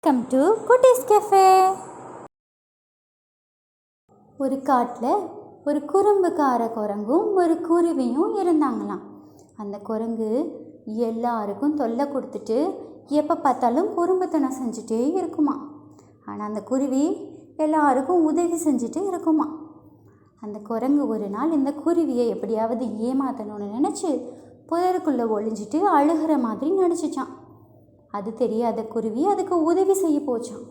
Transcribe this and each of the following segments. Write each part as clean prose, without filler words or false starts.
Welcome to குட்டீஸ் cafe. ஒரு காட்டில் ஒரு குறும்புக்கார குரங்கும் ஒரு குருவியும் இருந்தாங்களாம். அந்த குரங்கு எல்லாருக்கும் தொல்லை கொடுத்துட்டு எப்போ பார்த்தாலும் குறும்புத்தனம் செஞ்சுட்டே இருக்குமா. ஆனால் அந்த குருவி எல்லாருக்கும் உதவி செஞ்சுட்டு இருக்குமா. அந்த குரங்கு ஒரு நாள் இந்த குருவியை எப்படியாவது ஏமாற்றணும்னு நினச்சி புதருக்குள்ளே ஒளிஞ்சிட்டு அழுகிற மாதிரி நடிச்சிச்சான். அது தெரியாத குருவி அதுக்கு உதவி செய்ய போச்சான்.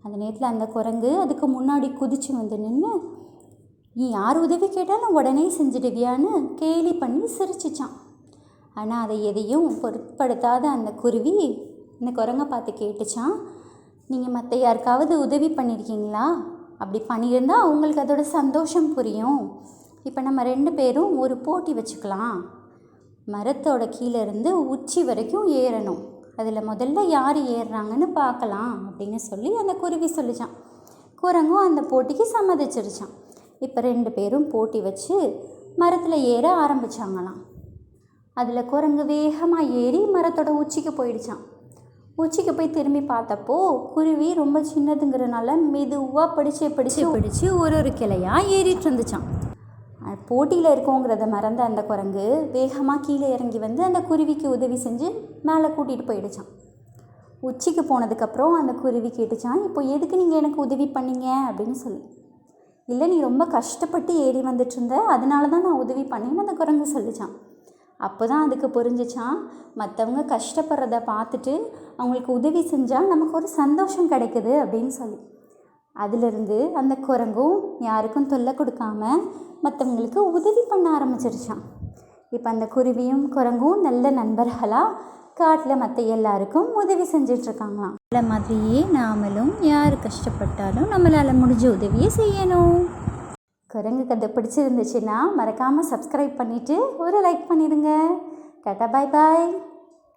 அந்த நேரத்தில் அந்த குரங்கு அதுக்கு முன்னாடி குதித்து வந்து நின்று, நீ யார் உதவி கேட்டாலும் உடனே செஞ்சிடுவியான்னு கேலி பண்ணி சிரிச்சிச்சான். ஆனால் அதை எதையும் பொருட்படுத்தாத அந்த குருவி இந்த குரங்கை பார்த்து கேட்டுச்சான், நீங்கள் மற்ற யாருக்காவது உதவி பண்ணியிருக்கீங்களா? அப்படி பண்ணியிருந்தால் உங்களுக்கு அதோட சந்தோஷம் புரியும். இப்போ நம்ம 2 பேரும் ஒரு போட்டி வச்சுக்கலாம். மரத்தோட கீழே இருந்து உச்சி வரைக்கும் ஏறணும். அதில் முதல்ல யார் ஏறுறாங்கன்னு பார்க்கலாம் அப்படின்னு சொல்லி அந்த குருவி சொல்லிச்சான். குரங்கும் அந்த போட்டிக்கு சம்மதிச்சிருச்சான். இப்போ 2 பேரும் போட்டி வச்சு மரத்தில் ஏற ஆரம்பித்தாங்களாம். அதில் குரங்கு வேகமாக ஏறி மரத்தோட உச்சிக்கு போயிடுச்சான். உச்சிக்கு போய் திரும்பி பார்த்தப்போ குருவி ரொம்ப சின்னதுங்கிறனால மெதுவாக படித்து ஒரு கிளையாக ஏறிட்டு இருந்துச்சான். போட்டியில் இருக்கோங்கிறத மறந்த அந்த குரங்கு வேகமாக கீழே இறங்கி வந்து அந்த குருவிக்கு உதவி செஞ்சு மேலே கூட்டிகிட்டு போயிடுச்சான். உச்சிக்கு போனதுக்கப்புறம் அந்த குருவி கேட்டுச்சான், இப்போ எதுக்கு நீங்கள் எனக்கு உதவி பண்ணீங்க அப்படின்னு சொல்லி. இல்லை, நீ ரொம்ப கஷ்டப்பட்டு ஏறி வந்துட்டு இருந்த, அதனால தான் நான் உதவி பண்ணேன்னு அந்த குரங்கு சொல்லிச்சான். அப்போ தான் அதுக்கு புரிஞ்சிச்சான், மற்றவங்க கஷ்டப்படுறத பார்த்துட்டு அவங்களுக்கு உதவி செஞ்சால் நமக்கு ஒரு சந்தோஷம் கிடைக்குது அப்படின்னு சொல்லி. அதிலிருந்து அந்த குரங்கும் யாருக்கும் தொல்லை கொடுக்காம மற்றவங்களுக்கு உதவி பண்ண ஆரம்பிச்சிருச்சான். இப்போ அந்த குருவியும் குரங்கும் நல்ல நண்பர்களாக காட்டில் மற்ற எல்லாருக்கும் உதவி செஞ்சிட்ருக்காங்களாம். அந்த மாதிரியே நாமளும் யார் கஷ்டப்பட்டாலும் நம்மளால் முடிஞ்ச உதவியை செய்யணும். குரங்கு கதை பிடிச்சிருந்துச்சுன்னா மறக்காமல் சப்ஸ்கிரைப் பண்ணிவிட்டு ஒரு லைக் பண்ணிடுங்க. டாடா, பாய் பாய்.